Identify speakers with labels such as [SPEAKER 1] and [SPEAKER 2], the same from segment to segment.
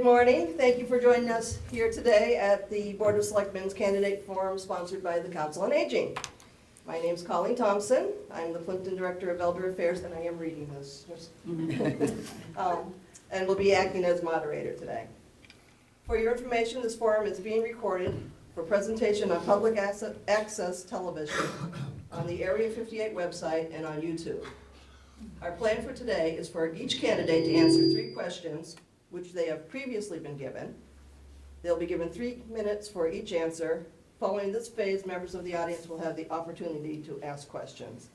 [SPEAKER 1] morning. Thank you for joining us here today at the Board of Selectmen's Candidate Forum sponsored by the Council on Aging. My name is Colleen Thompson. I'm the Plympton Director of Elder Affairs, and I am reading this. And will be acting as moderator today. For your information, this forum is being recorded for presentation on public access television, on the Area 58 website, and on YouTube. Our plan for today is for each candidate to answer 3 questions, which they have previously been given. They'll be given 3 minutes for each answer. Following this phase, members of the audience will have the opportunity to ask questions.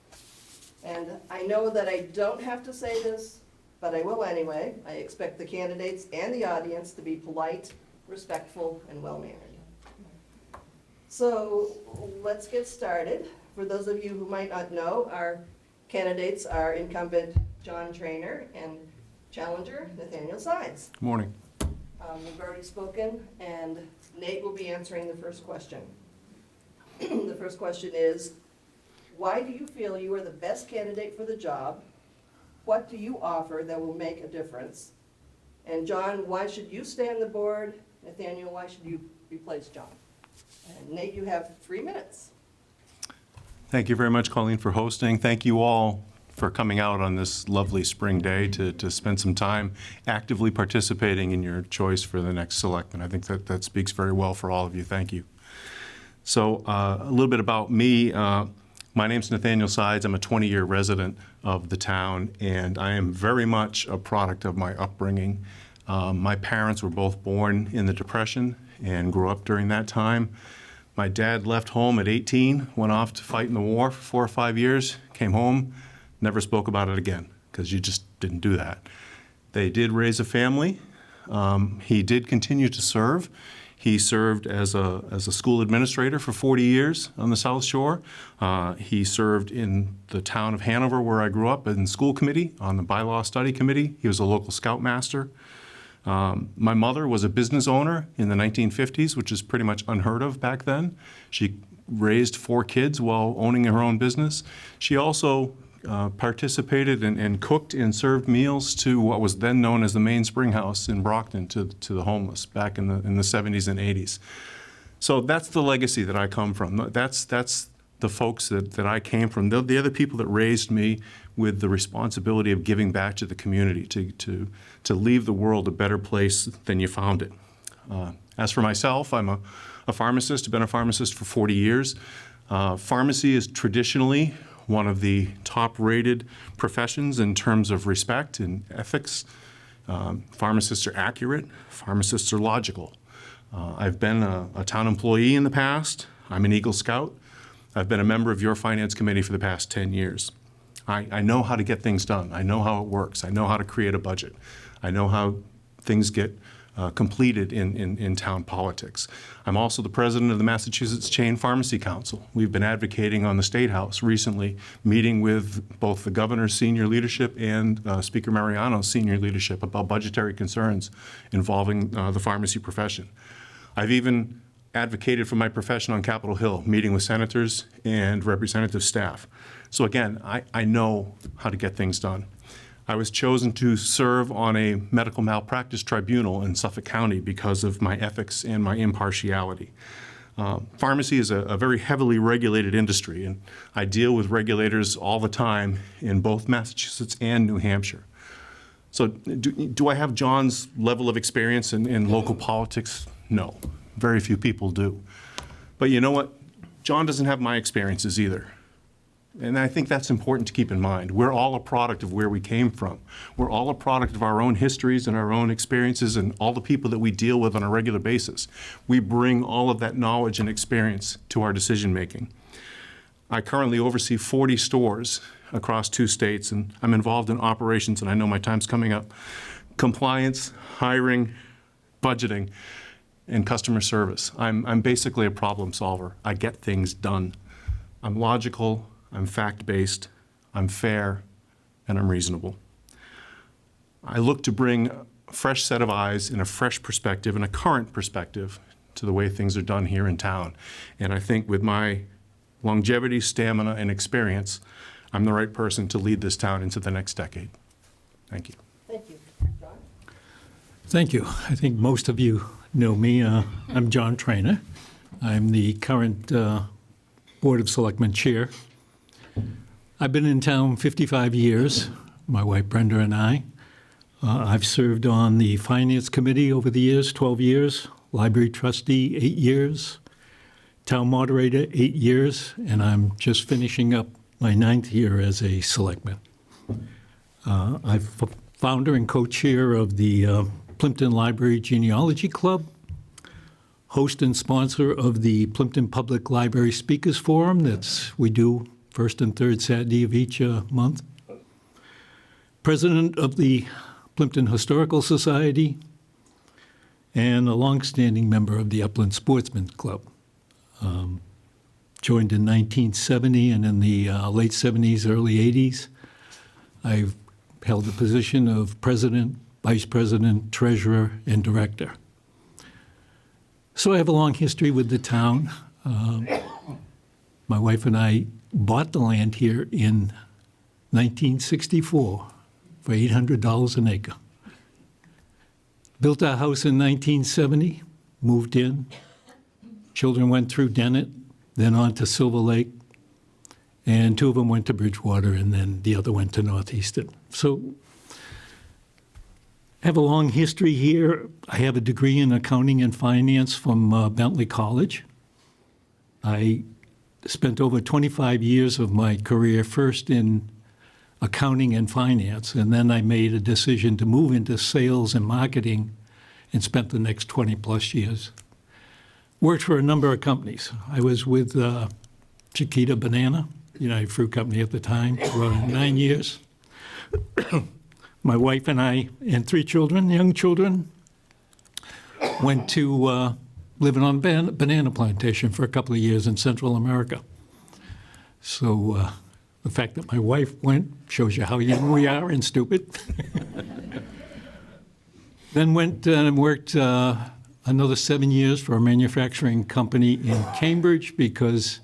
[SPEAKER 1] And I know that I don't have to say this, but I will anyway. I expect the candidates and the audience to be polite, respectful, and well-mannered. So let's get started. For those of you who might not know, our candidates are incumbent John Traynor and challenger Nathaniel Sides.
[SPEAKER 2] Good morning.
[SPEAKER 1] We've already spoken, and Nate will be answering the first question. The first question is, why do you feel you are the best candidate for the job? What do you offer that will make a difference? And John, why should you stay on the board? Nathaniel, why should you replace John? And Nate, you have 3 minutes.
[SPEAKER 2] Thank you very much, Colleen, for hosting. Thank you all for coming out on this lovely spring day to spend some time actively participating in your choice for the next selectman. I think that speaks very well for all of you. Thank you. So a little bit about me. My name's Nathaniel Sides. I'm a 20-year resident of the town, and I am very much a product of my upbringing. My parents were both born in the Depression and grew up during that time. My dad left home at 18, went off to fight in the war for 4 or 5 years, came home, never spoke about it again, because you just didn't do that. They did raise a family. He did continue to serve. He served as a school administrator for 40 years on the South Shore. He served in the town of Hanover, where I grew up, in school committee, on the bylaw study committee. He was a local scoutmaster. My mother was a business owner in the 1950s, which is pretty much unheard of back then. She raised 4 kids while owning her own business. She also participated and cooked and served meals to what was then known as the Main Spring House in Brockton to the homeless back in the 70s and 80s. So that's the legacy that I come from. That's the folks that I came from. They're the people that raised me with the responsibility of giving back to the community, to leave the world a better place than you found it. As for myself, I'm a pharmacist. I've been a pharmacist for 40 years. Pharmacy is traditionally one of the top-rated professions in terms of respect and ethics. Pharmacists are accurate. Pharmacists are logical. I've been a town employee in the past. I'm an Eagle Scout. I've been a member of your finance committee for the past 10 years. I know how to get things done. I know how it works. I know how to create a budget. I know how things get completed in town politics. I'm also the president of the Massachusetts Chain Pharmacy Council. We've been advocating on the State House recently, meeting with both the governor's senior leadership and Speaker Mariano's senior leadership about budgetary concerns involving the pharmacy profession. I've even advocated for my profession on Capitol Hill, meeting with senators and representative staff. So again, I know how to get things done. I was chosen to serve on a medical malpractice tribunal in Suffolk County because of my ethics and my impartiality. Pharmacy is a very heavily regulated industry, and I deal with regulators all the time in both Massachusetts and New Hampshire. So do I have John's level of experience in local politics? No, very few people do. But you know what? John doesn't have my experiences either. And I think that's important to keep in mind. We're all a product of where we came from. We're all a product of our own histories and our own experiences and all the people that we deal with on a regular basis. We bring all of that knowledge and experience to our decision making. I currently oversee 40 stores across 2 states, and I'm involved in operations, and I know my time's coming up, compliance, hiring, budgeting, and customer service. I'm basically a problem solver. I get things done. I'm logical. I'm fact-based, I'm fair, and I'm reasonable. I look to bring a fresh set of eyes and a fresh perspective and a current perspective to the way things are done here in town. And I think with my longevity, stamina, and experience, I'm the right person to lead this town into the next decade. Thank you.
[SPEAKER 1] Thank you, John.
[SPEAKER 3] Thank you. I think most of you know me. I'm John Trainer. I'm the current Board of Selectmen Chair. I've been in town 55 years, my wife Brenda and I. I've served on the Finance Committee over the years, 12 years, Library Trustee, 8 years, Town Moderator, 8 years, and I'm just finishing up my 9th year as a Selectman. I'm founder and co-chair of the Plympton Library Genealogy Club, host and sponsor of the Plympton Public Library Speakers Forum we do first and third Saturday of each month, president of the Plympton Historical Society, and a longstanding member of the Upland Sportsman Club. Joined in 1970, and in the late 70s, early 80s, I've held the position of president, vice president, treasurer, and director. So I have a long history with the town. My wife and I bought the land here in 1964 for $800 an acre. Built our house in 1970, moved in. Children went through Dennett, then on to Silver Lake, and 2 of them went to Bridgewater, and then the other went to Northeastern. So I have a long history here. I have a degree in accounting and finance from Bentley College. I spent over 25 years of my career first in accounting and finance, and then I made a decision to move into sales and marketing and spent the next 20-plus years. Worked for a number of companies. I was with Chiquita Banana, United Fruit Company at the time, for 9 years. My wife and I and 3 children, young children, went to living on a banana plantation for a couple of years in Central America. So the fact that my wife went shows you how young we are and stupid. Then went and worked another 7 years for a manufacturing company in Cambridge because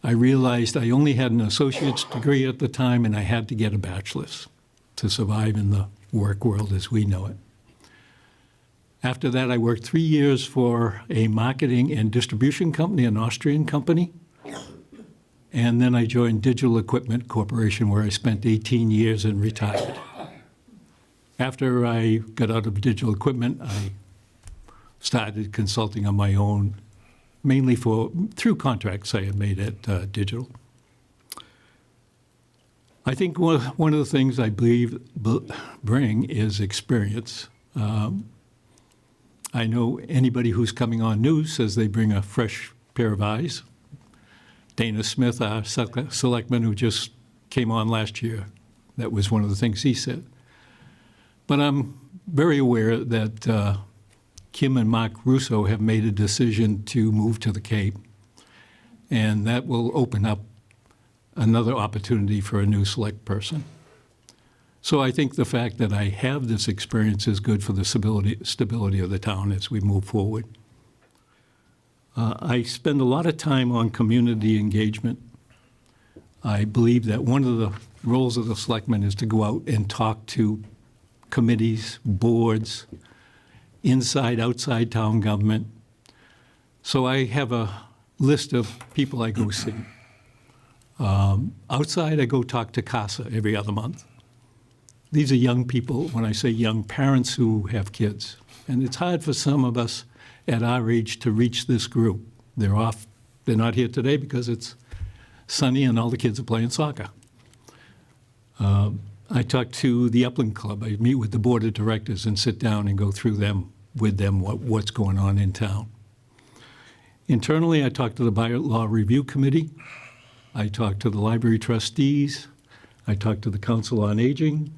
[SPEAKER 3] I realized I only had an associate's degree at the time and I had to get a bachelor's to survive in the work world as we know it. After that, I worked 3 years for a marketing and distribution company, an Austrian company. And then I joined Digital Equipment Corporation, where I spent 18 years and retired. After I got out of digital equipment, I started consulting on my own, mainly through contracts I had made at Digital. I think one of the things I believe bring is experience. I know anybody who's coming on new says they bring a fresh pair of eyes. Dana Smith, our selectman who just came on last year, that was one of the things he said. But I'm very aware that Kim and Mark Russo have made a decision to move to the Cape, and that will open up another opportunity for a new select person. So I think the fact that I have this experience is good for the stability of the town as we move forward. I spend a lot of time on community engagement. I believe that one of the roles of the selectmen is to go out and talk to committees, boards, inside, outside town government. So I have a list of people I go see. Outside, I go talk to CASA every other month. These are young people, when I say young, parents who have kids. And it's hard for some of us at our age to reach this group. They're not here today because it's sunny and all the kids are playing soccer. I talk to the Upland Club. I meet with the board of directors and sit down and go through with them what's going on in town. Internally, I talk to the Bylaw Review Committee. I talk to the library trustees. I talk to the Council on Aging.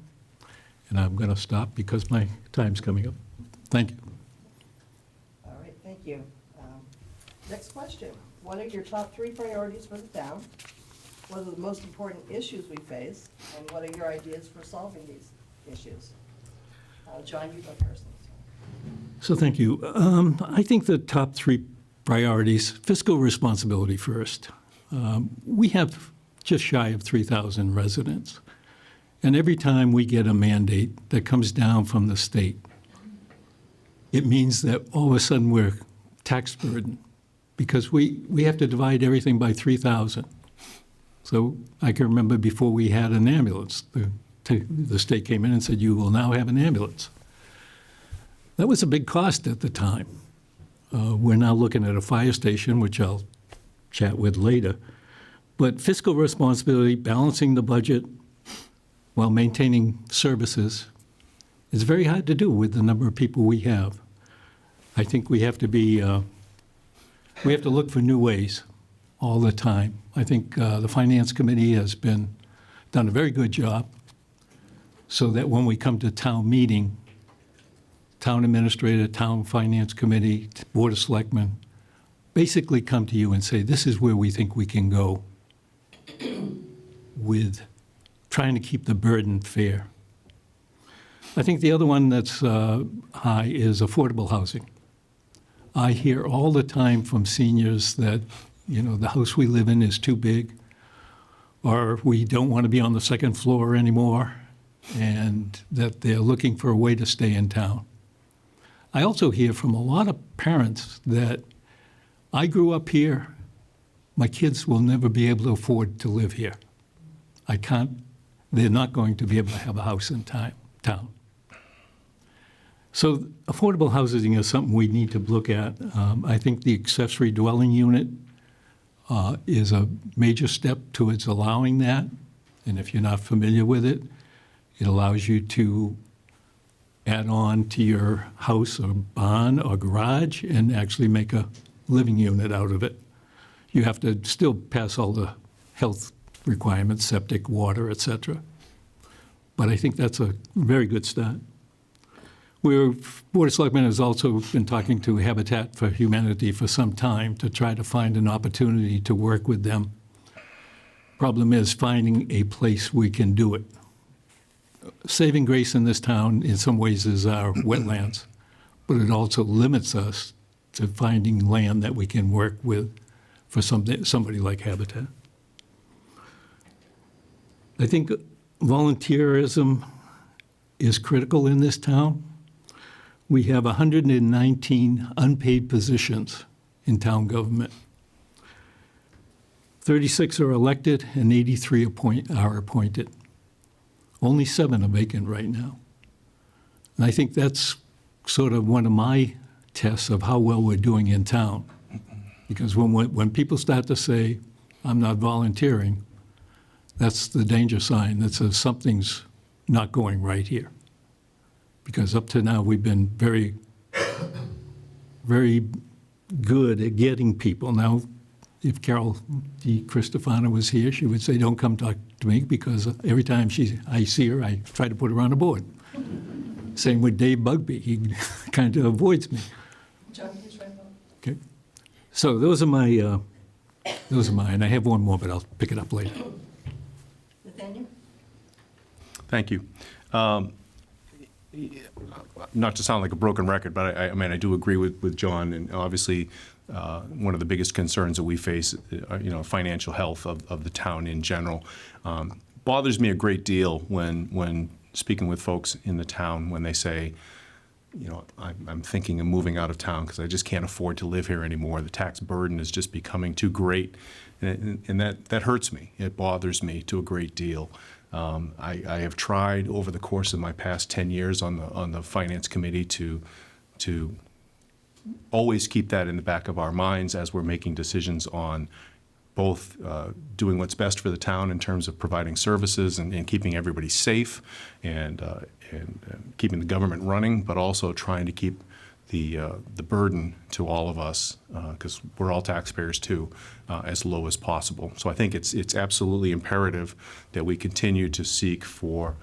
[SPEAKER 3] And I'm going to stop because my time's coming up. Thank you.
[SPEAKER 1] All right, thank you. Next question. What are your top 3 priorities for the town? What are the most important issues we face? And what are your ideas for solving these issues? John, you go first.
[SPEAKER 3] So thank you. I think the top 3 priorities, fiscal responsibility first. We have just shy of 3,000 residents. And every time we get a mandate that comes down from the state, it means that all of a sudden we're tax burden because we have to divide everything by 3,000. So I can remember before we had an ambulance, the state came in and said, you will now have an ambulance. That was a big cost at the time. We're now looking at a fire station, which I'll chat with later. But fiscal responsibility, balancing the budget while maintaining services is very hard to do with the number of people we have. I think we have to look for new ways all the time. I think the Finance Committee has done a very good job so that when we come to town meeting, town administrator, town finance committee, board of selectmen, basically come to you and say, this is where we think we can go with trying to keep the burden fair. I think the other one that's high is affordable housing. I hear all the time from seniors that, the house we live in is too big, or we don't want to be on the second floor anymore, and that they're looking for a way to stay in town. I also hear from a lot of parents that I grew up here, my kids will never be able to afford to live here. They're not going to be able to have a house in town. So affordable housing is something we need to look at. I think the accessory dwelling unit is a major step towards allowing that. And if you're not familiar with it, it allows you to add on to your house or barn or garage and actually make a living unit out of it. You have to still pass all the health requirements, septic, water, et cetera. But I think that's a very good start. Board of Selectmen has also been talking to Habitat for Humanity for some time to try to find an opportunity to work with them. Problem is finding a place we can do it. Saving grace in this town in some ways is our wetlands, but it also limits us to finding land that we can work with for somebody like Habitat. I think volunteerism is critical in this town. We have 119 unpaid positions in town government. 36 are elected and 83 are appointed. Only 7 are vacant right now. And I think that's sort of one of my tests of how well we're doing in town. Because when people start to say, I'm not volunteering, that's the danger sign that says something's not going right here. Because up to now, we've been very, very good at getting people. Now, if Carol DiCristofano was here, she would say, don't come talk to me, because every time I see her, I try to put her on a board. Same with Dave Bugby. He kind of avoids me.
[SPEAKER 1] John, please write down.
[SPEAKER 3] Okay. So those are mine. I have one more, but I'll pick it up later.
[SPEAKER 1] Nathaniel?
[SPEAKER 2] Thank you. Not to sound like a broken record, but I do agree with John, and obviously one of the biggest concerns that we face, financial health of the town in general. Bothers me a great deal when speaking with folks in the town when they say, I'm thinking of moving out of town because I just can't afford to live here anymore. The tax burden is just becoming too great, and that hurts me. It bothers me to a great deal. I have tried over the course of my past 10 years on the Finance Committee to always keep that in the back of our minds as we're making decisions on both doing what's best for the town in terms of providing services and keeping everybody safe and keeping the government running, but also trying to keep the burden to all of us, because we're all taxpayers too, as low as possible. So I think it's absolutely imperative that we continue to seek for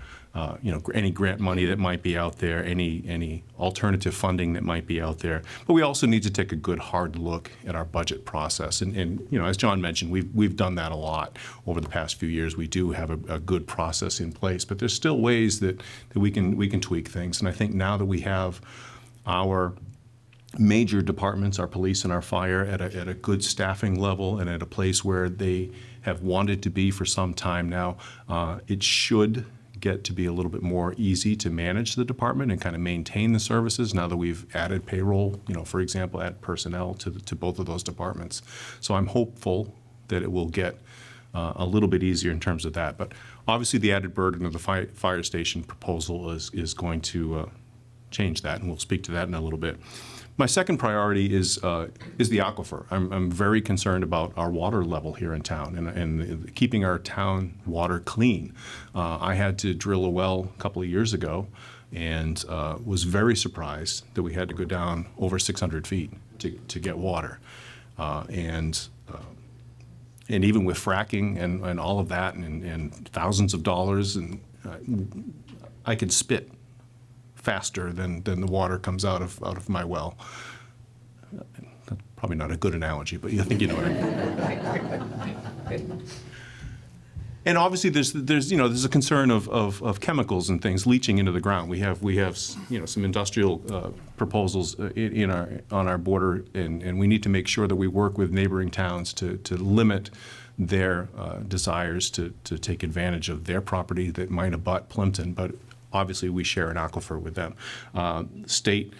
[SPEAKER 2] any grant money that might be out there, any alternative funding that might be out there. But we also need to take a good hard look at our budget process. And as John mentioned, we've done that a lot over the past few years. We do have a good process in place, but there's still ways that we can tweak things. And I think now that we have our major departments, our police and our fire, at a good staffing level and at a place where they have wanted to be for some time now, it should get to be a little bit more easy to manage the department and kind of maintain the services now that we've added payroll, for example, add personnel to both of those departments. So I'm hopeful that it will get a little bit easier in terms of that. But obviously the added burden of the fire station proposal is going to change that, and we'll speak to that in a little bit. My second priority is the aquifer. I'm very concerned about our water level here in town and keeping our town water clean. I had to drill a well a couple of years ago and was very surprised that we had to go down over 600 feet to get water. And even with fracking and all of that and thousands of dollars, and I could spit faster than the water comes out of my well. That's probably not a good analogy, but I think you know what I mean. And obviously, there's a concern of chemicals and things leaching into the ground. We have some industrial proposals on our border, and we need to make sure that we work with neighboring towns to limit their desires to take advantage of their property that might abut Plympton, but obviously we share an aquifer with them. State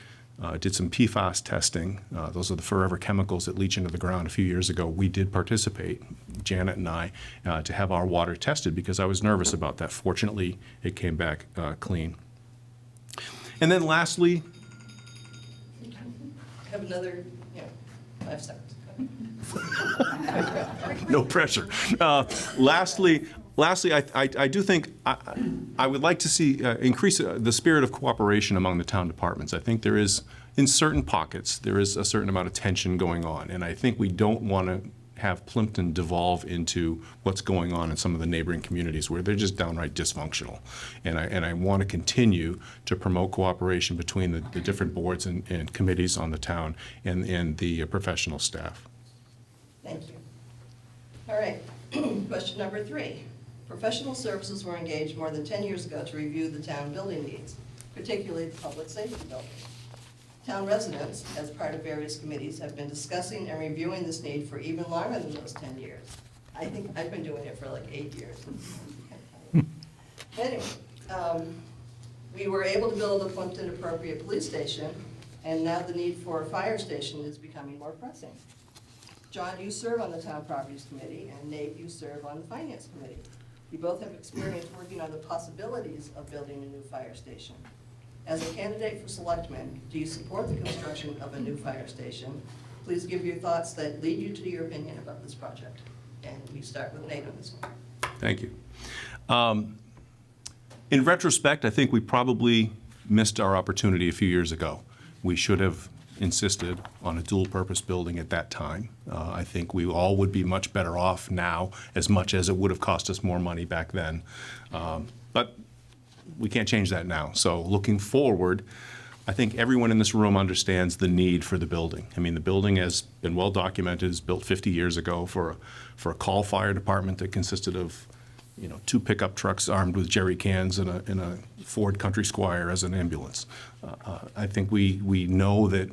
[SPEAKER 2] did some PFAS testing. Those are the forever chemicals that leach into the ground a few years ago. We did participate, Janet and I, to have our water tested because I was nervous about that. Fortunately, it came back clean. And then lastly,
[SPEAKER 1] Have another, 5 seconds.
[SPEAKER 2] no pressure. Lastly, I do think I would like to see increase the spirit of cooperation among the town departments. I think there is, in certain pockets, there is a certain amount of tension going on, and I think we don't want to have Plympton devolve into what's going on in some of the neighboring communities where they're just downright dysfunctional. And I want to continue to promote cooperation between the different boards and committees on the town and the professional staff.
[SPEAKER 1] Thank you. All right, question number 3. Professional services were engaged more than 10 years ago to review the town building needs, particularly the public safety building. Town residents, as part of various committees, have been discussing and reviewing this need for even longer than those 10 years. I think I've been doing it for like 8 years. Anyway, we were able to build a Plympton appropriate police station, and now the need for a fire station is becoming more pressing. John, you serve on the Town Properties Committee, and Nate, you serve on the Finance Committee. You both have experience working on the possibilities of building a new fire station. As a candidate for Selectmen, do you support the construction of a new fire station? Please give your thoughts that lead you to your opinion about this project. And we start with Nate on this one.
[SPEAKER 2] Thank you. In retrospect, I think we probably missed our opportunity a few years ago. We should have insisted on a dual-purpose building at that time. I think we all would be much better off now, as much as it would have cost us more money back then. But we can't change that now. So looking forward, I think everyone in this room understands the need for the building. I mean, the building has been well documented. It was built 50 years ago for a call fire department that consisted of 2 pickup trucks armed with jerry cans and a Ford Country Squire as an ambulance. I think we know that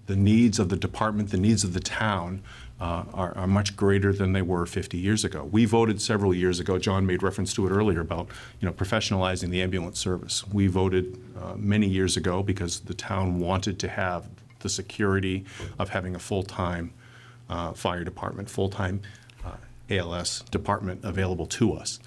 [SPEAKER 2] the needs of the department, the needs of the town are much greater than they were 50 years ago. We voted several years ago, John made reference to it earlier, about professionalizing the ambulance service. We voted many years ago because the town wanted to have the security of having a full-time fire department, full-time ALS department available to us.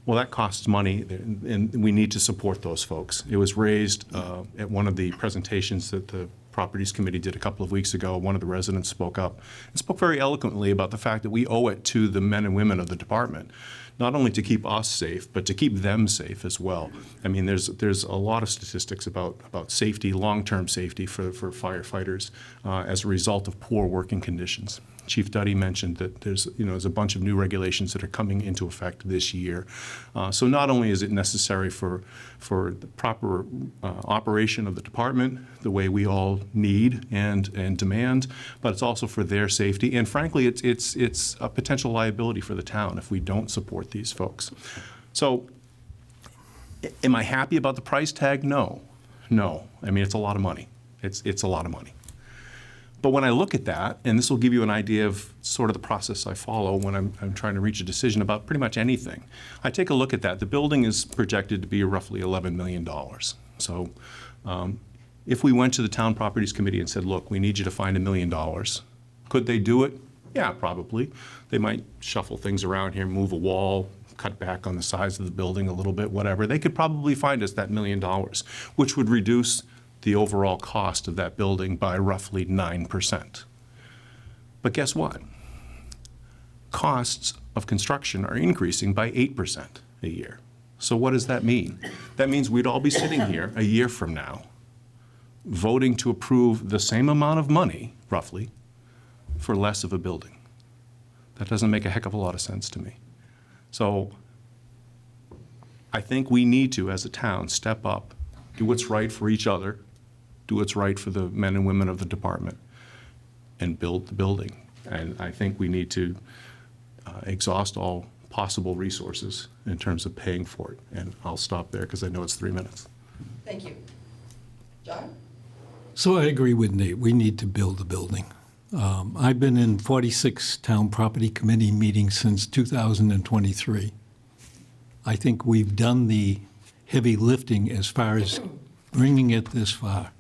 [SPEAKER 2] Well, that costs money, and we need to support those folks. It was raised at one of the presentations that the Properties Committee did a couple of weeks ago. One of the residents spoke up and spoke very eloquently about the fact that we owe it to the men and women of the department, not only to keep us safe, but to keep them safe as well. I mean, there's a lot of statistics about safety, long-term safety for firefighters as a result of poor working conditions. Chief Duddy mentioned that there's a bunch of new regulations that are coming into effect this year. So not only is it necessary for the proper operation of the department, the way we all need and demand, but it's also for their safety. And frankly, it's a potential liability for the town if we don't support these folks. So am I happy about the price tag? No. I mean, it's a lot of money. It's a lot of money. But when I look at that, and this will give you an idea of sort of the process I follow when I'm trying to reach a decision about pretty much anything, I take a look at that. The building is projected to be roughly $11 million. So if we went to the Town Properties Committee and said, look, we need you to find $1 million, could they do it? Yeah, probably. They might shuffle things around here, move a wall, cut back on the size of the building a little bit, whatever. They could probably find us that $1 million, which would reduce the overall cost of that building by roughly 9%. But guess what? Costs of construction are increasing by 8% a year. So what does that mean? That means we'd all be sitting here a year from now voting to approve the same amount of money, roughly, for less of a building. That doesn't make a heck of a lot of sense to me. So I think we need to, as a town, step up, do what's right for each other, do what's right for the men and women of the department, and build the building. And I think we need to exhaust all possible resources in terms of paying for it. And I'll stop there because I know it's 3 minutes.
[SPEAKER 1] Thank you. John?
[SPEAKER 3] So I agree with Nate. We need to build the building. I've been in 46 Town Property Committee meetings since 2023. I think we've done the heavy lifting as far as bringing it this far.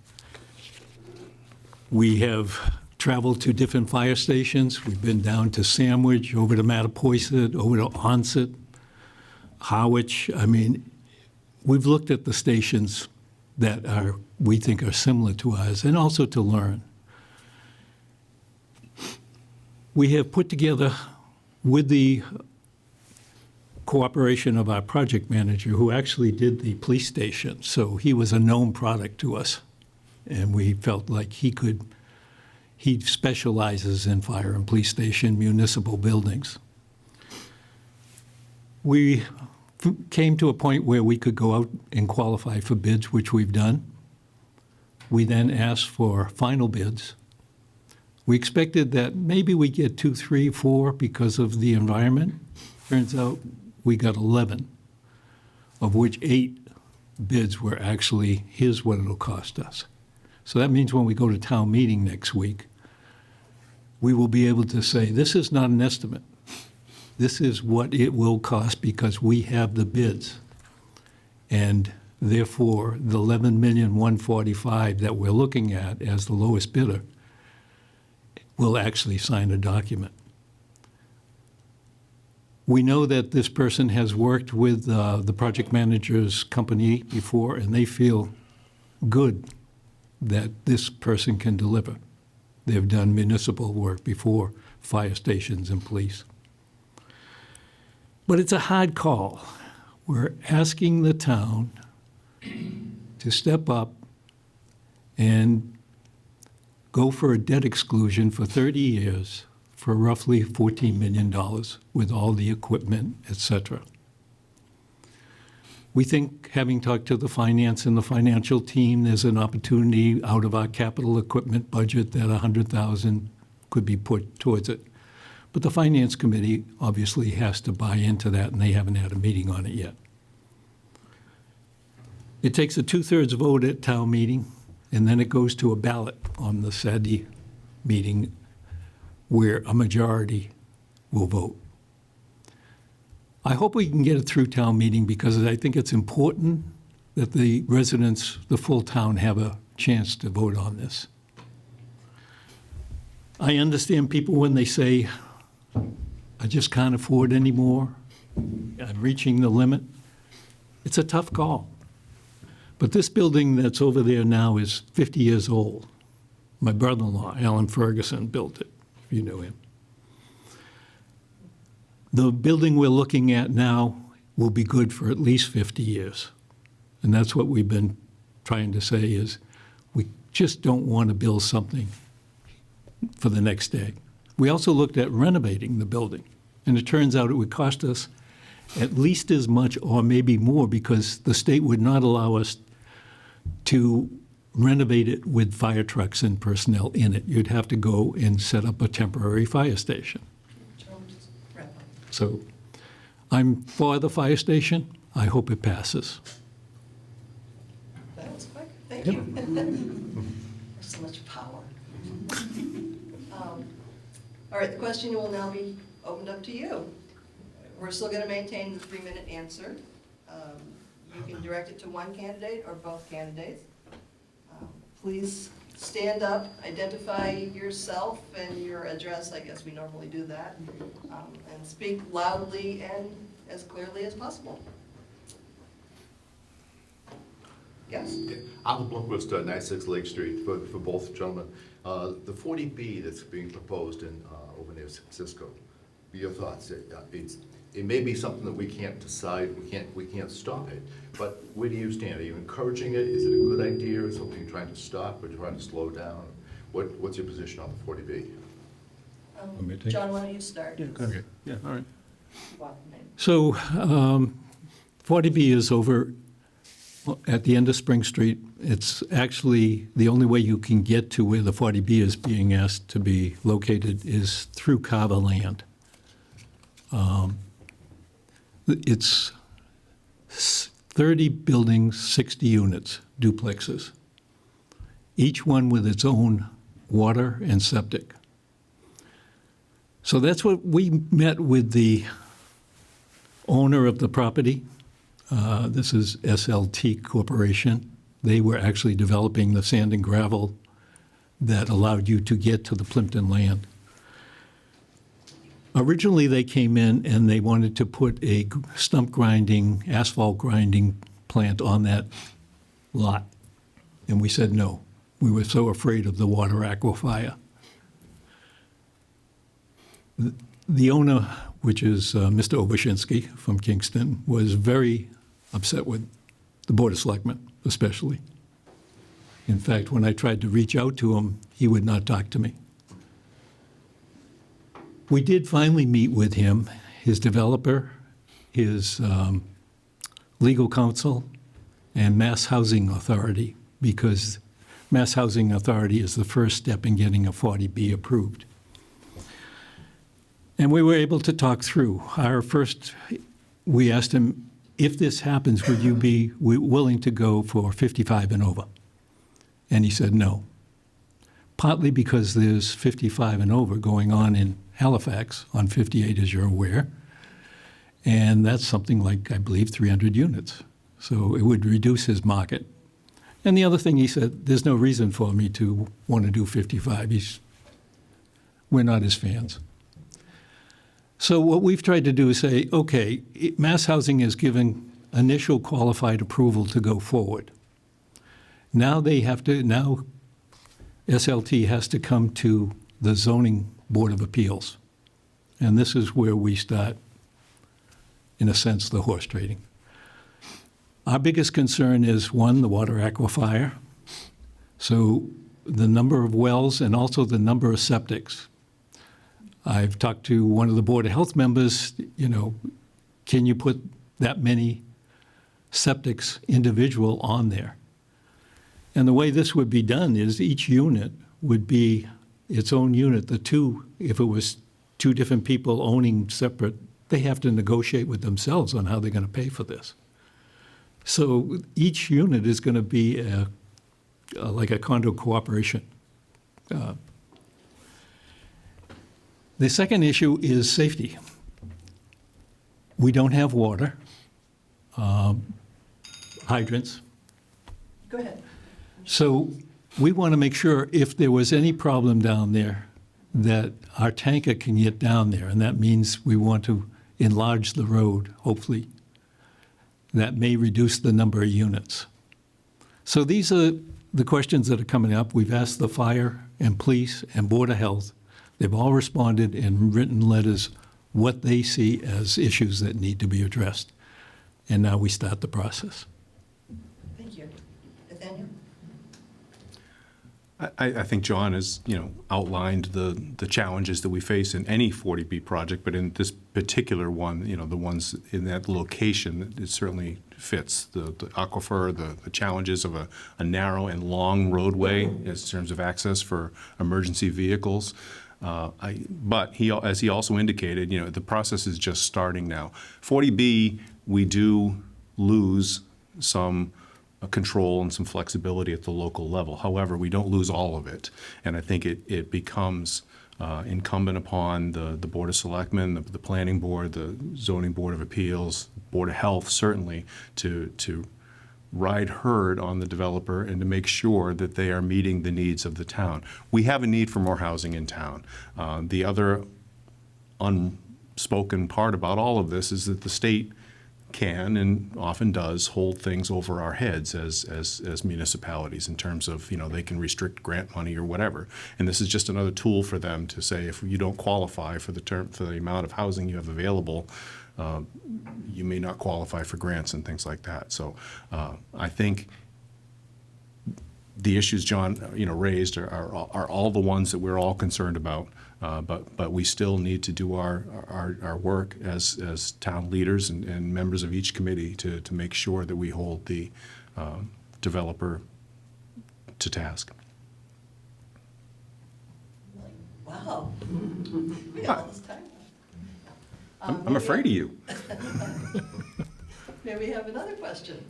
[SPEAKER 3] We have traveled to different fire stations. We've been down to Sandwich, over to Mattapoisett, over to Onset, Harwich. I mean, we've looked at the stations that we think are similar to ours, and also to learn. We have put together, with the cooperation of our project manager, who actually did the police station, so he was a known product to us, and we felt like he specializes in fire and police station municipal buildings. We came to a point where we could go out and qualify for bids, which we've done. We then asked for final bids. We expected that maybe we get 2, 3, 4 because of the environment. Turns out we got 11, of which 8 bids were actually, here's what it'll cost us. So that means when we go to town meeting next week, we will be able to say, this is not an estimate. This is what it will cost because we have the bids. And therefore, the $11,145,000 that we're looking at as the lowest bidder will actually sign a document. We know that this person has worked with the project manager's company before, and they feel good that this person can deliver. They've done municipal work before, fire stations and police. But it's a hard call. We're asking the town to step up and go for a debt exclusion for 30 years for roughly $14 million with all the equipment, et cetera. We think, having talked to the finance and the financial team, there's an opportunity out of our capital equipment budget that $100,000 could be put towards it. But the finance committee obviously has to buy into that, and they haven't had a meeting on it yet. It takes a 2/3 vote at town meeting, and then it goes to a ballot on the Saturday meeting where a majority will vote. I hope we can get it through town meeting because I think it's important that the residents, the full town, have a chance to vote on this. I understand people when they say, I just can't afford anymore, I'm reaching the limit. It's a tough call. But this building that's over there now is 50 years old. My brother-in-law, Alan Ferguson, built it, if you knew him. The building we're looking at now will be good for at least 50 years. And that's what we've been trying to say is we just don't want to build something for the next day. We also looked at renovating the building, and it turns out it would cost us at least as much or maybe more because the state would not allow us to renovate it with fire trucks and personnel in it. You'd have to go and set up a temporary fire station. So I'm for the fire station. I hope it passes.
[SPEAKER 1] That was quick. Thank you. There's so much power. All right, the question will now be opened up to you. We're still going to maintain the 3-minute answer. You can direct it to one candidate or both candidates. Please stand up, identify yourself and your address, I guess we normally do that, and speak loudly and as clearly as possible. Yes?
[SPEAKER 4] Arthur Blomquist, 96 Lake Street, for both gentlemen. The 40B that's being proposed in, over near Cisco, your thoughts? It may be something that we can't decide, we can't stop it, but where do you stand? Are you encouraging it? Is it a good idea? Is it something you're trying to stop or trying to slow down? What's your position on the 40B?
[SPEAKER 3] me to take?
[SPEAKER 1] John, why don't you start?
[SPEAKER 3] Okay.
[SPEAKER 2] Yeah, all right.
[SPEAKER 3] So 40B is over at the end of Spring Street. It's actually the only way you can get to where the 40B is being asked to be located is through Carver land. It's 30 buildings, 60 units, duplexes, each one with its own water and septic. So that's what we met with the owner of the property. This is SLT Corporation. They were actually developing the sand and gravel that allowed you to get to the Plympton land. Originally, they came in and they wanted to put a stump grinding, asphalt grinding plant on that lot. And we said no. We were so afraid of the water aquifer. The owner, which is Mr. Obashinsky from Kingston, was very upset with the Board of Selectmen, especially. In fact, when I tried to reach out to him, he would not talk to me. We did finally meet with him, his developer, his legal counsel, and Mass Housing Authority, because Mass Housing Authority is the first step in getting a 40B approved. And we were able to talk through. We asked him, if this happens, would you be willing to go for 55 and over? And he said no. Partly because there's 55 and over going on in Halifax on 58, as you're aware. And that's something like, I believe, 300 units. So it would reduce his market. And the other thing he said, there's no reason for me to want to do 55. We're not his fans. So what we've tried to do is say, okay, Mass Housing is given initial qualified approval to go forward. Now SLT has to come to the Zoning Board of Appeals. And this is where we start, in a sense, the horse trading. Our biggest concern is, one, the water aquifer. So the number of wells and also the number of septics. I've talked to one of the Board of Health members, can you put that many septics individual on there? And the way this would be done is each unit would be its own unit. If it was two different people owning separate, they have to negotiate with themselves on how they're going to pay for this. So each unit is going to be like a condo cooperation. The second issue is safety. We don't have water, hydrants.
[SPEAKER 1] Go ahead.
[SPEAKER 3] So we want to make sure if there was any problem down there that our tanker can get down there, and that means we want to enlarge the road, hopefully. That may reduce the number of units. So these are the questions that are coming up. We've asked the fire and police and Board of Health. They've all responded in written letters what they see as issues that need to be addressed. And now we start the process.
[SPEAKER 1] Thank you. Nathaniel?
[SPEAKER 2] I think John has, outlined the challenges that we face in any 40B project, but in this particular one, the ones in that location, it certainly fits the aquifer, the challenges of a narrow and long roadway in terms of access for emergency vehicles. But as he also indicated, the process is just starting now. 40B, we do lose some control and some flexibility at the local level. However, we don't lose all of it. And I think it becomes incumbent upon the Board of Selectmen, the Planning Board, the Zoning Board of Appeals, Board of Health, certainly, to ride herd on the developer and to make sure that they are meeting the needs of the town. We have a need for more housing in town. The other unspoken part about all of this is that the state can and often does hold things over our heads as municipalities in terms of, they can restrict grant money or whatever. And this is just another tool for them to say, if you don't qualify for the amount of housing you have available, you may not qualify for grants and things like that. So I think the issues John, raised are all the ones that we're all concerned about. But we still need to do our work as town leaders and members of each committee to make sure that we hold the developer to task.
[SPEAKER 1] Wow. We got all this time.
[SPEAKER 2] I'm afraid of you.
[SPEAKER 1] May we have another question?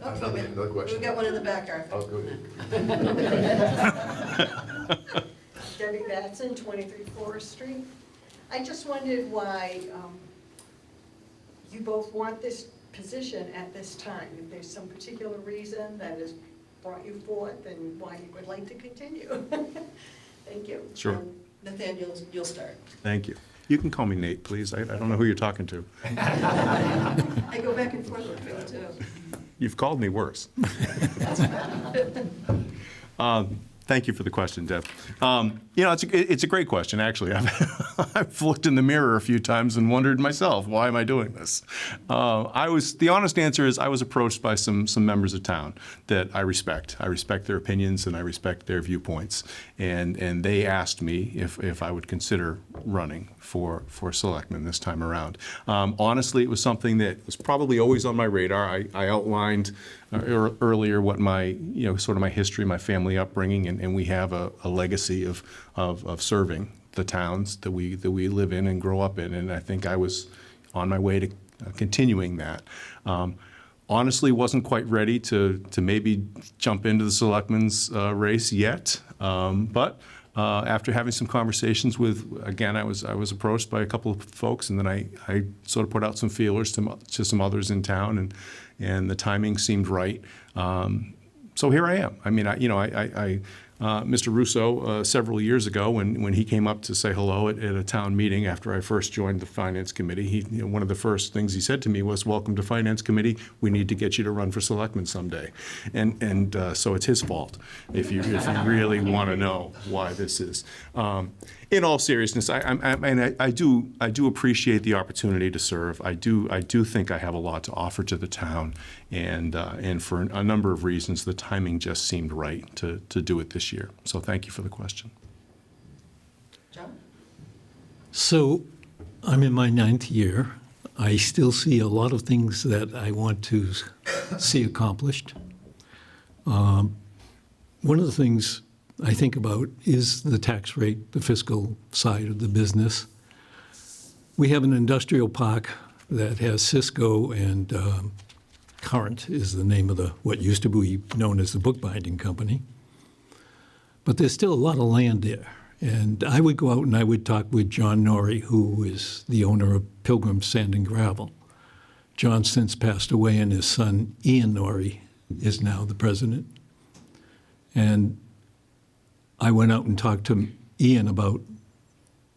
[SPEAKER 4] Another question.
[SPEAKER 1] We've got one in the back, Arthur.
[SPEAKER 4] Oh, good.
[SPEAKER 5] Debbie Batson, 23 Forest Street. I just wondered why you both want this position at this time. If there's some particular reason that has brought you forth and why you would like to continue. Thank you.
[SPEAKER 2] Sure.
[SPEAKER 1] Nathaniel, you'll start.
[SPEAKER 2] Thank you. You can call me Nate, please. I don't know who you're talking to.
[SPEAKER 1] I go back and forth with people too.
[SPEAKER 2] You've called me worse. Thank you for the question, Deb. It's a great question, actually. I've looked in the mirror a few times and wondered myself, why am I doing this? The honest answer is I was approached by some members of town that I respect. I respect their opinions and I respect their viewpoints. And they asked me if I would consider running for selectman this time around. Honestly, it was something that was probably always on my radar. I outlined earlier what my, sort of my history, my family upbringing, and we have a legacy of serving the towns that we live in and grow up in, and I think I was on my way to continuing that. Honestly, wasn't quite ready to maybe jump into the selectman's race yet, but after having some conversations with, again, I was approached by a couple of folks, and then I sort of put out some feelers to some others in town, and the timing seemed right. So here I am. I mean, Mr. Russo, several years ago, when he came up to say hello at a town meeting after I first joined the Finance Committee, one of the first things he said to me was, "Welcome to Finance Committee. We need to get you to run for selectman someday." And so it's his fault if you really want to know why this is. In all seriousness, I do appreciate the opportunity to serve. I do think I have a lot to offer to the town, and for a number of reasons, the timing just seemed right to do it this year. So thank you for the question.
[SPEAKER 1] John?
[SPEAKER 3] So I'm in my 9th year. I still see a lot of things that I want to see accomplished. One of the things I think about is the tax rate, the fiscal side of the business. We have an industrial park that has Cisco and Current is the name of what used to be known as the bookbinding company. But there's still a lot of land there. And I would go out and I would talk with John Norrie, who is the owner of Pilgrim Sand and Gravel. John since passed away, and his son, Ian Norrie, is now the president. And I went out and talked to Ian about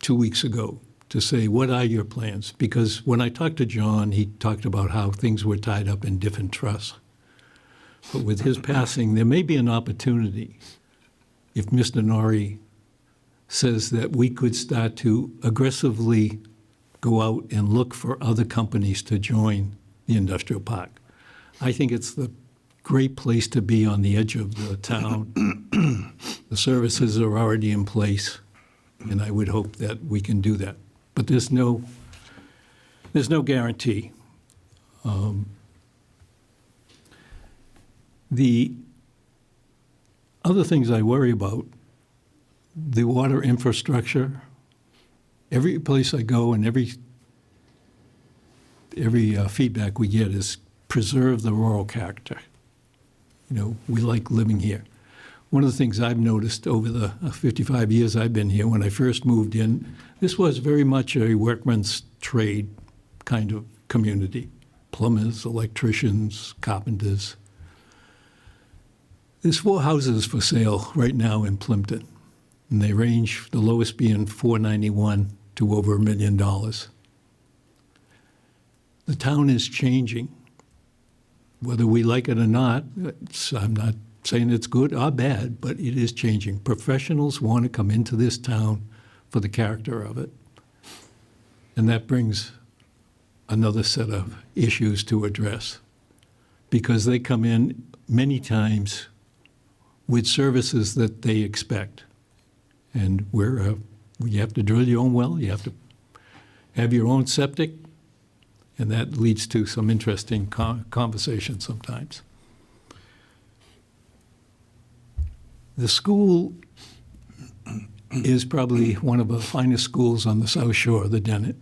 [SPEAKER 3] 2 weeks ago to say, what are your plans? Because when I talked to John, he talked about how things were tied up in different trusts. But with his passing, there may be an opportunity if Mr. Norrie says that we could start to aggressively go out and look for other companies to join the industrial park. I think it's the great place to be on the edge of the town. The services are already in place, and I would hope that we can do that. But there's no guarantee. The other things I worry about, the water infrastructure. Every place I go and every feedback we get is preserve the rural character. we like living here. One of the things I've noticed over the 55 years I've been here, when I first moved in, this was very much a workman's trade kind of community. Plumbers, electricians, carpenters. There's 4 houses for sale right now in Plympton, and they range, the lowest being $491 to over $1 million. The town is changing. Whether we like it or not, I'm not saying it's good or bad, but it is changing. Professionals want to come into this town for the character of it. And that brings another set of issues to address, because they come in many times with services that they expect. And you have to drill your own well, you have to have your own septic, and that leads to some interesting conversations sometimes. The school is probably one of the finest schools on the South Shore, the Dennett.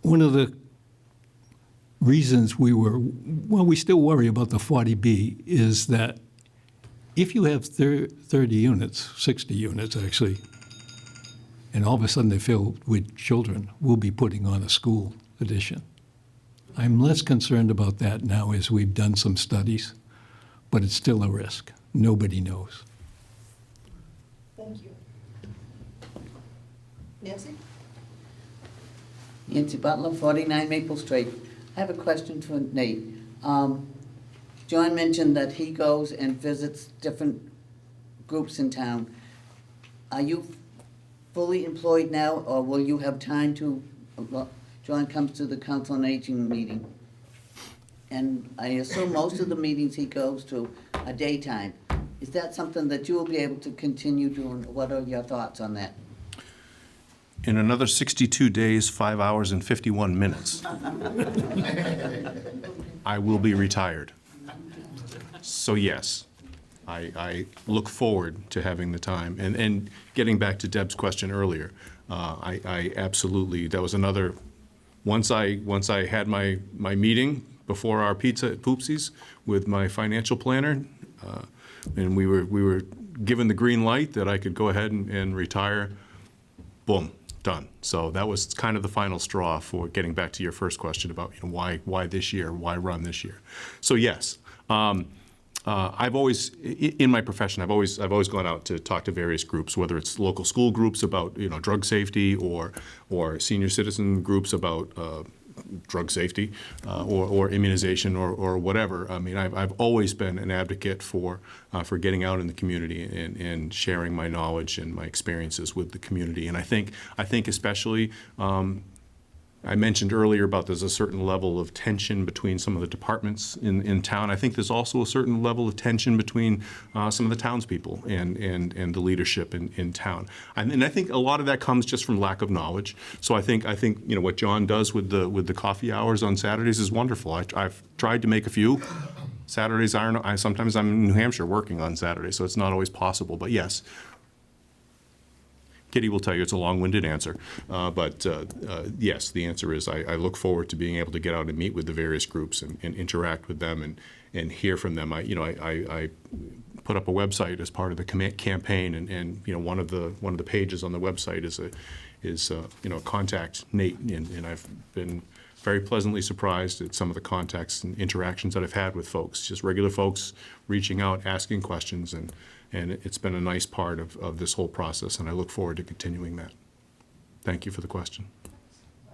[SPEAKER 3] One of the reasons we still worry about the 40B is that if you have 30 units, 60 units actually, and all of a sudden they're filled with children, we'll be putting on a school addition. I'm less concerned about that now as we've done some studies, but it's still a risk. Nobody knows.
[SPEAKER 1] Thank you. Nancy?
[SPEAKER 6] Nancy Butler, 49 Maple Street. I have a question for Nate. John mentioned that he goes and visits different groups in town. Are you fully employed now, or will you have time to, John comes to the Council on Aging meeting, and I assume most of the meetings he goes to are daytime. Is that something that you will be able to continue doing? What are your thoughts on that?
[SPEAKER 2] In another 62 days, 5 hours, and 51 minutes, I will be retired. So yes, I look forward to having the time. And getting back to Deb's question earlier, I absolutely, that was another, once I had my meeting before our pizza at Poopsie's with my financial planner, and we were given the green light that I could go ahead and retire, boom, done. So that was kind of the final straw for getting back to your first question about why this year, why run this year. So yes, I've always, in my profession, I've always gone out to talk to various groups, whether it's local school groups about drug safety, or senior citizen groups about drug safety, or immunization, or whatever. I mean, I've always been an advocate for getting out in the community and sharing my knowledge and my experiences with the community. And I think especially, I mentioned earlier about there's a certain level of tension between some of the departments in town. I think there's also a certain level of tension between some of the townspeople and the leadership in town. And I think a lot of that comes just from lack of knowledge. So I think what John does with the coffee hours on Saturdays is wonderful. I've tried to make a few. Saturdays sometimes I'm in New Hampshire working on Saturdays, so it's not always possible. But yes. Kitty will tell you it's a long-winded answer, but yes, the answer is I look forward to being able to get out and meet with the various groups and interact with them and hear from them. I put up a website as part of the campaign, and one of the pages on the website is contact Nate, and I've been very pleasantly surprised at some of the contacts and interactions that I've had with folks, just regular folks reaching out, asking questions, and it's been a nice part of this whole process, and I look forward to continuing that. Thank you for the question.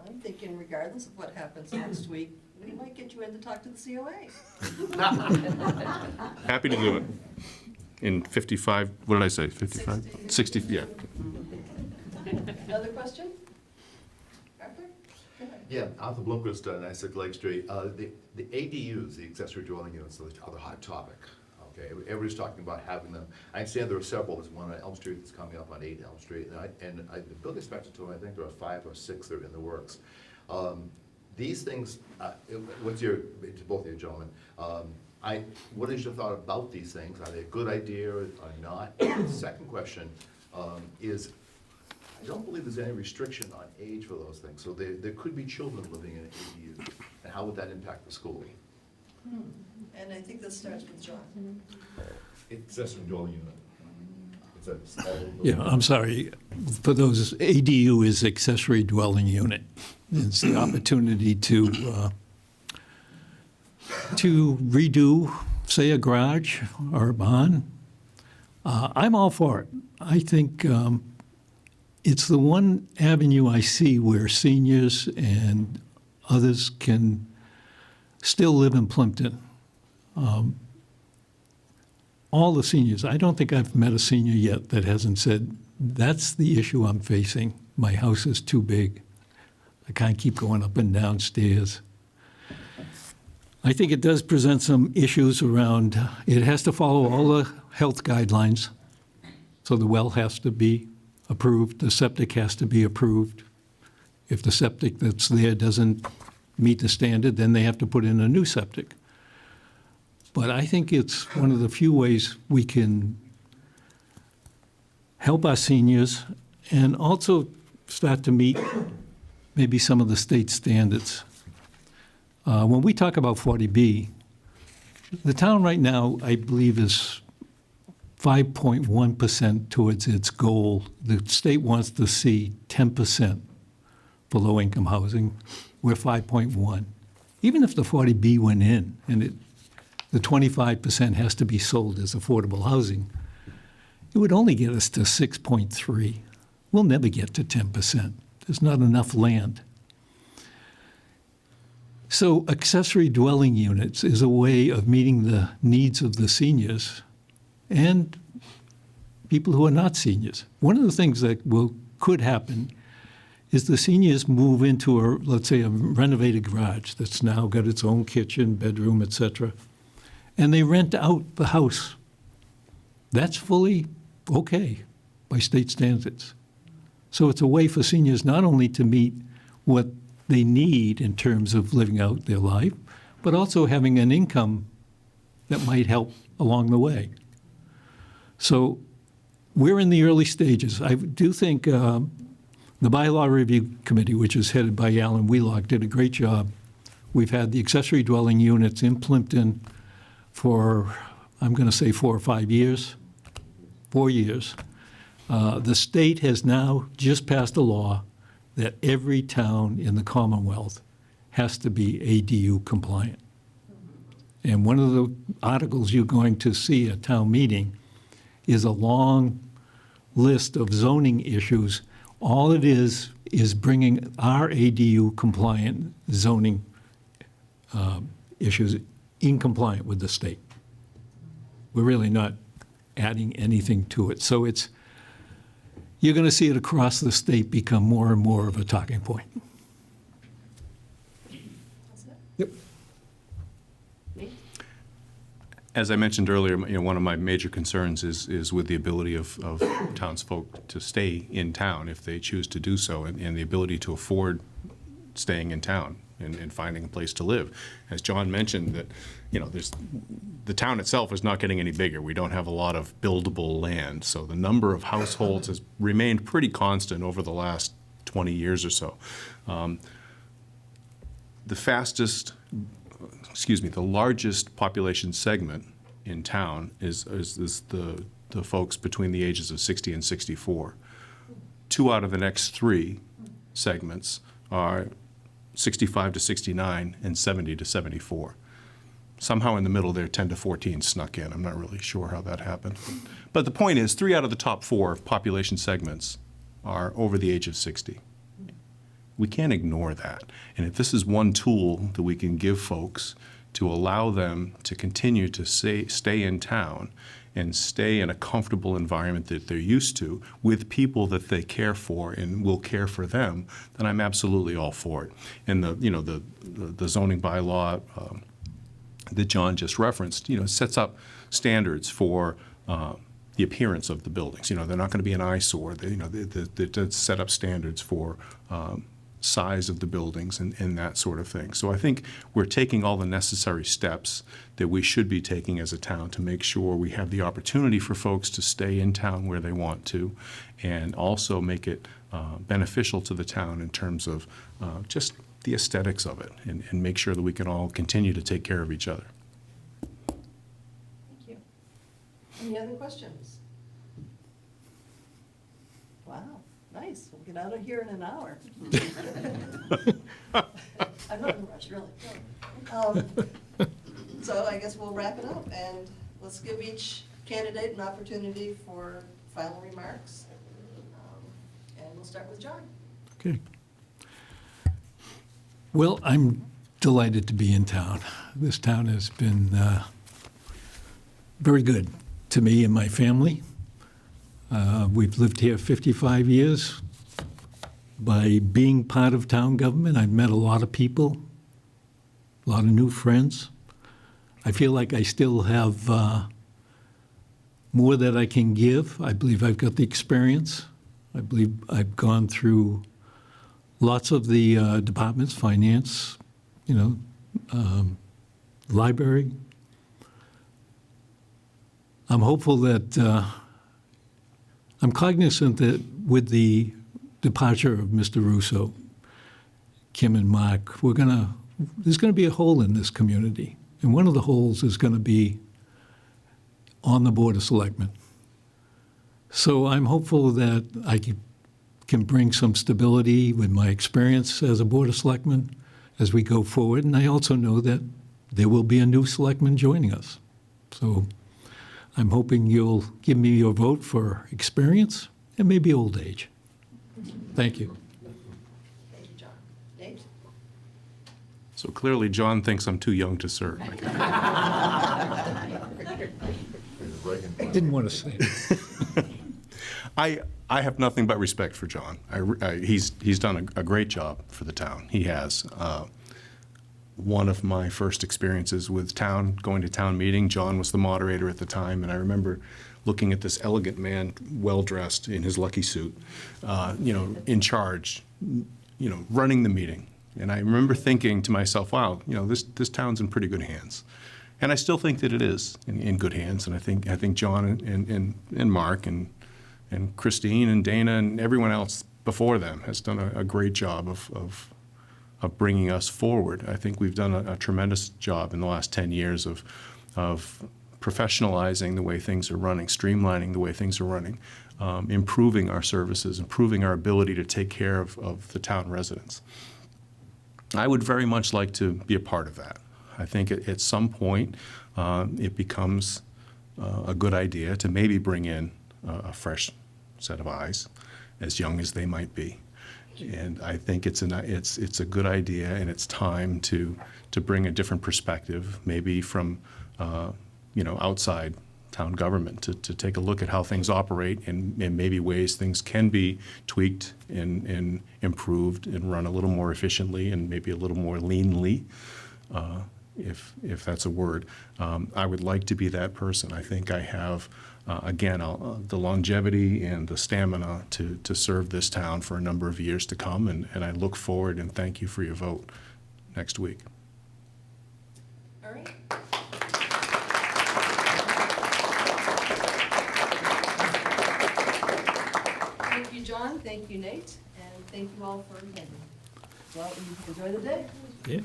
[SPEAKER 1] I'm thinking regardless of what happens next week, we might get you in to talk to the COA.
[SPEAKER 2] Happy to do it. In 55, what did I say, 55? 60, yeah.
[SPEAKER 1] Another question? Arthur? Go ahead.
[SPEAKER 4] Yeah, Arthur Blomquist, 96 Lake Street. The ADUs, the accessory dwelling units, are the hot topic. Okay, everybody's talking about having them. I understand there are several. There's one on Elm Street that's coming up on 8 Elm Street, and the building inspector told me I think there are 5 or 6 that are in the works. These things, what's your, to both of you gentlemen, what is your thought about these things? Are they a good idea or not? The second question is, I don't believe there's any restriction on age for those things. So there could be children living in an ADU, and how would that impact the school?
[SPEAKER 1] And I think this starts with John.
[SPEAKER 4] It's accessory dwelling unit. It's a small.
[SPEAKER 3] Yeah, I'm sorry. For those, ADU is accessory dwelling unit. It's the opportunity to redo, say, a garage or a barn. I'm all for it. I think it's the one avenue I see where seniors and others can still live in Plympton. All the seniors, I don't think I've met a senior yet that hasn't said, that's the issue I'm facing. My house is too big. I can't keep going up and down stairs. I think it does present some issues around, it has to follow all the health guidelines. So the well has to be approved, the septic has to be approved. If the septic that's there doesn't meet the standard, then they have to put in a new septic. But I think it's one of the few ways we can help our seniors and also start to meet maybe some of the state standards. When we talk about 40B, the town right now, I believe, is 5.1% towards its goal. The state wants to see 10% for low-income housing. We're 5.1. Even if the 40B went in and the 25% has to be sold as affordable housing, it would only get us to 6.3. We'll never get to 10%. There's not enough land. So accessory dwelling units is a way of meeting the needs of the seniors and people who are not seniors. One of the things that could happen is the seniors move into let's say, a renovated garage that's now got its own kitchen, bedroom, et cetera, and they rent out the house. That's fully okay by state standards. So it's a way for seniors not only to meet what they need in terms of living out their life, but also having an income that might help along the way. So we're in the early stages. I do think the Bylaw Review Committee, which is headed by Alan Wheelock, did a great job. We've had the accessory dwelling units in Plympton for, I'm going to say 4 or 5 years, 4 years. The state has now just passed a law that every town in the Commonwealth has to be ADU compliant. And one of the articles you're going to see at town meeting is a long list of zoning issues. All it is bringing our ADU compliant zoning issues in compliant with the state. We're really not adding anything to it. So you're going to see it across the state become more and more of a talking point.
[SPEAKER 1] That's it?
[SPEAKER 3] Yep.
[SPEAKER 1] Me?
[SPEAKER 2] As I mentioned earlier, one of my major concerns is with the ability of townsfolk to stay in town if they choose to do so, and the ability to afford staying in town and finding a place to live. As John mentioned, that the town itself is not getting any bigger. We don't have a lot of buildable land, so the number of households has remained pretty constant over the last 20 years or so. The largest population segment in town is the folks between the ages of 60 and 64. 2 out of the next 3 segments are 65 to 69 and 70 to 74. Somehow in the middle there, 10 to 14 snuck in. I'm not really sure how that happened. But the point is, 3 out of the top 4 population segments are over the age of 60. We can't ignore that. And if this is one tool that we can give folks to allow them to continue to stay in town and stay in a comfortable environment that they're used to with people that they care for and will care for them, then I'm absolutely all for it. And the zoning bylaw that John just referenced, sets up standards for the appearance of the buildings. They're not going to be an eyesore. They set up standards for size of the buildings and that sort of thing. So I think we're taking all the necessary steps that we should be taking as a town to make sure we have the opportunity for folks to stay in town where they want to, and also make it beneficial to the town in terms of just the aesthetics of it and make sure that we can all continue to take care of each other.
[SPEAKER 1] Thank you. Any other questions? Wow, nice. We'll get out of here in an hour. I'm not in a rush, really. So I guess we'll wrap it up, and let's give each candidate an opportunity for final remarks. And we'll start with John.
[SPEAKER 3] Okay. Well, I'm delighted to be in town. This town has been very good to me and my family. We've lived here 55 years. By being part of town government, I've met a lot of people, a lot of new friends. I feel like I still have more that I can give. I believe I've got the experience. I believe I've gone through lots of the departments, finance, library. I'm hopeful that, I'm cognizant that with the departure of Mr. Russo, Kim and Mark, there's going to be a hole in this community. And one of the holes is going to be on the Board of Selectmen. So I'm hopeful that I can bring some stability with my experience as a Board of Selectmen as we go forward. And I also know that there will be a new selectman joining us. So I'm hoping you'll give me your vote for experience and maybe old age. Thank you.
[SPEAKER 1] Thank you, John. Nate?
[SPEAKER 2] So clearly, John thinks I'm too young to serve.
[SPEAKER 3] Didn't want to say it.
[SPEAKER 2] I have nothing but respect for John. He's done a great job for the town. He has. One of my first experiences with going to town meeting, John was the moderator at the time, and I remember looking at this elegant man, well-dressed in his lucky suit, in charge, running the meeting. And I remember thinking to myself, wow, this town's in pretty good hands. And I still think that it is in good hands. And I think John and Mark and Christine and Dana and everyone else before them has done a great job of bringing us forward. I think we've done a tremendous job in the last 10 years of professionalizing the way things are running, streamlining the way things are running, improving our services, improving our ability to take care of the town residents. I would very much like to be a part of that. I think at some point it becomes a good idea to maybe bring in a fresh set of eyes, as young as they might be. And I think it's a good idea, and it's time to bring a different perspective, maybe from outside town government, to take a look at how things operate and maybe ways things can be tweaked and improved and run a little more efficiently and maybe a little more leanly, if that's a word. I would like to be that person. I think I have, again, the longevity and the stamina to serve this town for a number of years to come, and I look forward and thank you for your vote next week.
[SPEAKER 1] All right. Thank you, John. Thank you, Nate. And thank you all for attending. Well, enjoy the day.
[SPEAKER 3] Yeah.